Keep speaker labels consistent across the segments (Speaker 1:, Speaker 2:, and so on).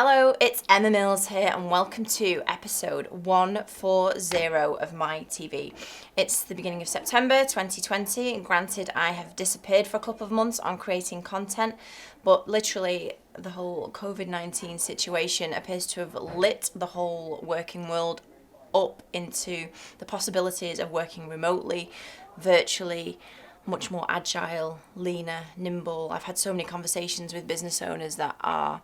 Speaker 1: Hello, it's Emma Mills here, and welcome to episode 140 of My TV. It's the beginning of September 2020, and granted, I have disappeared for a couple of months on creating content, but literally the whole COVID-19 situation appears to have lit the whole working world up into the possibilities of working remotely, virtually, much more agile, leaner, nimble. I've had so many conversations with business owners that are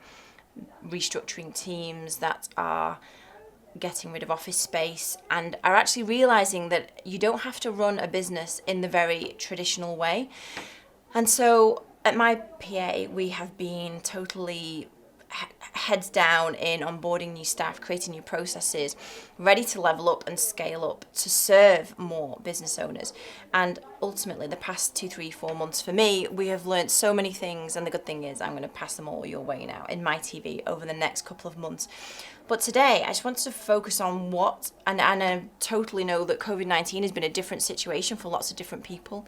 Speaker 1: restructuring teams, that are getting rid of office space, and are actually realizing that you don't have to run a business in the very traditional way. And so at my PA, we have been totally heads down in onboarding new staff, creating new processes, ready to level up and scale up to serve more business owners. And ultimately, the past 2, 3, 4 months for me, we have learned so many things. And the good thing is, I'm going to pass them all your way now in My TV over the next couple of months. But today, I just wanted to focus on what, and I totally know that COVID-19 has been a different situation for lots of different people.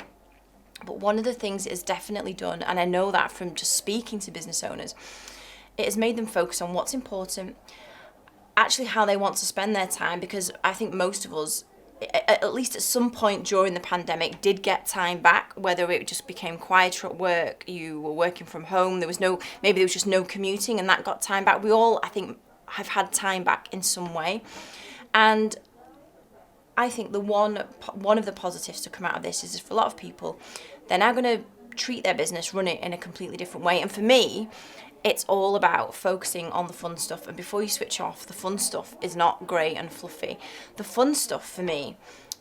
Speaker 1: But one of the things it has definitely done, and I know that from just speaking to business owners, it has made them focus on what's important, actually how they want to spend their time, because I think most of us, at least at some point during the pandemic, did get time back, whether it just became quieter at work, you were working from home, maybe there was just no commuting and that got time back. We all, I think, have had time back in some way. And I think the one of the positives to come out of this is for a lot of people, they're now going to treat their business, run it in a completely different way. And for me, it's all about focusing on the fun stuff. And before you switch off, the fun stuff is not grey and fluffy. The fun stuff for me,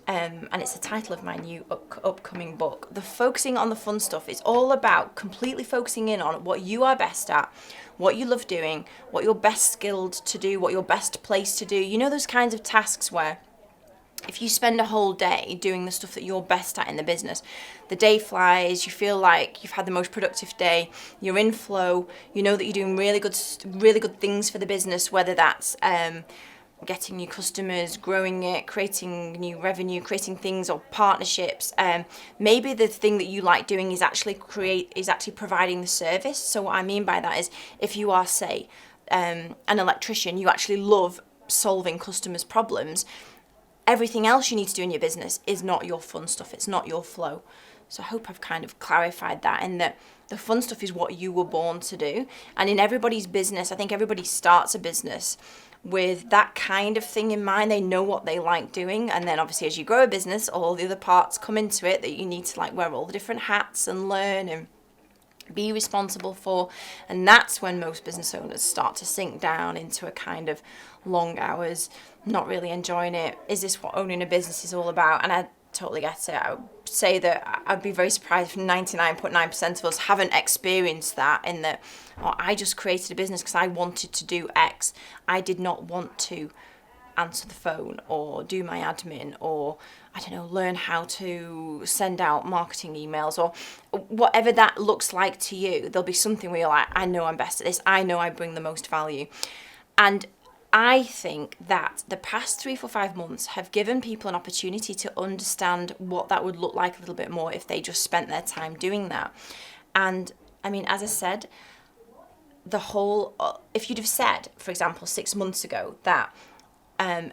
Speaker 1: and it's the title of my new upcoming book, the focusing on the fun stuff is all about completely focusing in on what you are best at, what you love doing, what you're best skilled to do, what you're best placed to do. You know, those kinds of tasks where if you spend a whole day doing the stuff that you're best at in the business, the day flies, you feel like you've had the most productive day, you're in flow, you know that you're doing really good things for the business, whether that's getting new customers, growing it, creating new revenue, creating things or partnerships. Maybe the thing that you like doing is actually providing the service. So what I mean by that is, if you are, say, an electrician, you actually love solving customers' problems, everything else you need to do in your business is not your fun stuff. It's not your flow. So I hope I've kind of clarified that, in that the fun stuff is what you were born to do. And in everybody's business, I think everybody starts a business with that kind of thing in mind. They know what they like doing. And then obviously as you grow a business, all the other parts come into it that you need to wear all the different hats and learn and be responsible for. And that's when most business owners start to sink down into a kind of long hours, not really enjoying it. Is this what owning a business is all about? And I totally get it. I would say that I'd be very surprised if 99.9% of us haven't experienced that, in that, I just created a business because I wanted to do X. I did not want to answer the phone or do my admin or, I don't know, learn how to send out marketing emails or whatever that looks like to you. There'll be something where you're like, I know I'm best at this. I know I bring the most value. And I think that the past 3, 4, 5 months have given people an opportunity to understand what that would look like a little bit more if they just spent their time doing that. And I mean, as I said, if you'd have said, for example, 6 months ago that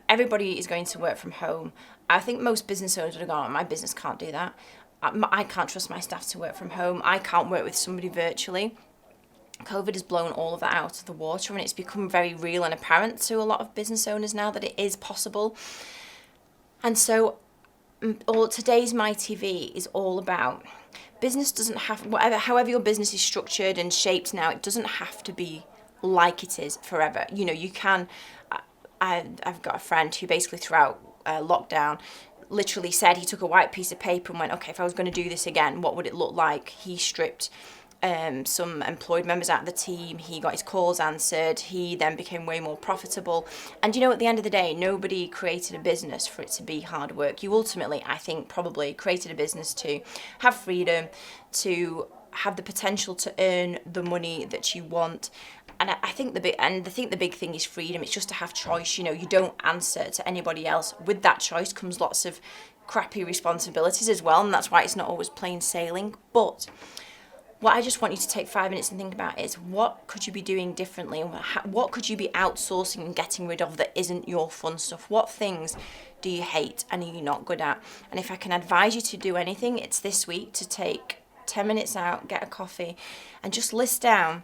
Speaker 1: everybody is going to work from home, I think most business owners would have gone, my business can't do that. I can't trust my staff to work from home. I can't work with somebody virtually. COVID has blown all of that out of the water, and it's become very real and apparent to a lot of business owners now that it is possible. And so today's My TV is all about business doesn't have, however your business is structured and shaped now, it doesn't have to be like it is forever. You know, you can, I've got a friend who basically throughout lockdown literally said he took a white piece of paper and went, okay, if I was going to do this again, what would it look like? He stripped some employed members out of the team. He got his calls answered. He then became way more profitable. And at the end of the day, nobody created a business for it to be hard work. You ultimately, I think, probably created a business to have freedom, to have the potential to earn the money that you want. And I think the big thing is freedom. It's just to have choice. You don't answer to anybody else. With that choice comes lots of crappy responsibilities as well, and that's why it's not always plain sailing. But what I just want you to take 5 minutes and think about is, what could you be doing differently, and what could you be outsourcing and getting rid of that isn't your fun stuff? What things do you hate and are you not good at? And if I can advise you to do anything, it's this week to take 10 minutes out, get a coffee, and just list down,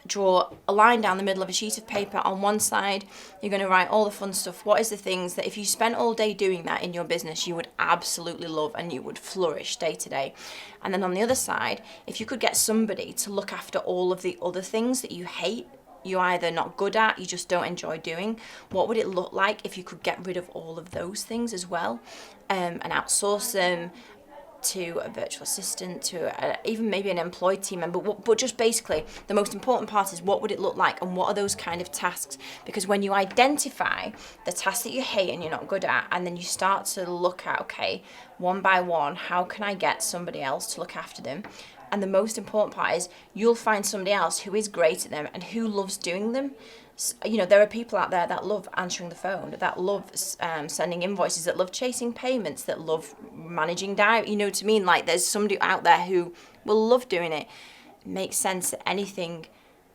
Speaker 1: draw a line down the middle of a sheet of paper. On one side, you're going to write all the fun stuff. What is the things that if you spent all day doing that in your business, you would absolutely love and you would flourish day to day? And then on the other side, if you could get somebody to look after all of the other things that you hate, you're either not good at, you just don't enjoy doing, what would it look like if you could get rid of all of those things as well, and outsource them to a virtual assistant, to even maybe an employed team member? But just basically, the most important part is, what would it look like, and what are those kind of tasks? Because when you identify the tasks that you hate and you're not good at, and then you start to look at, okay, one by one, how can I get somebody else to look after them? And the most important part is, you'll find somebody else who is great at them and who loves doing them. You know, there are people out there that love answering the phone, that love sending invoices, that love chasing payments, that love managing diary. You know what I mean? Like, there's somebody out there who will love doing it. It makes sense that anything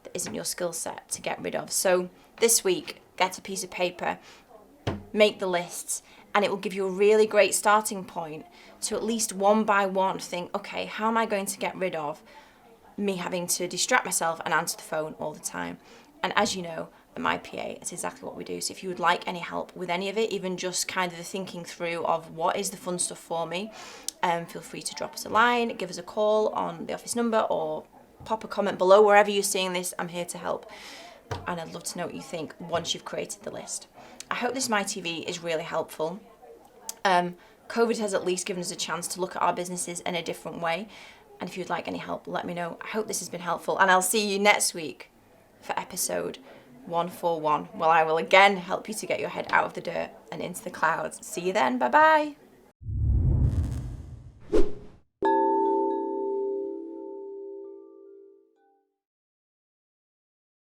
Speaker 1: that isn't your skill set to get rid of. So this week, get a piece of paper, make the lists, and it will give you a really great starting point to at least one by one think, okay, how am I going to get rid of me having to distract myself and answer the phone all the time? And as you know, at My PA, it's exactly what we do. So if you would like any help with any of it, even just kind of the thinking through of what is the fun stuff for me, feel free to drop us a line, give us a call on the office number, or pop a comment below wherever you're seeing this. I'm here to help. And I'd love to know what you think once you've created the list. I hope this My TV is really helpful. COVID has at least given us a chance to look at our businesses in a different way. And if you'd like any help, let me know. I hope this has been helpful. And I'll see you next week for episode 141, where I will again help you to get your head out of the dirt and into the clouds. See you then. Bye bye.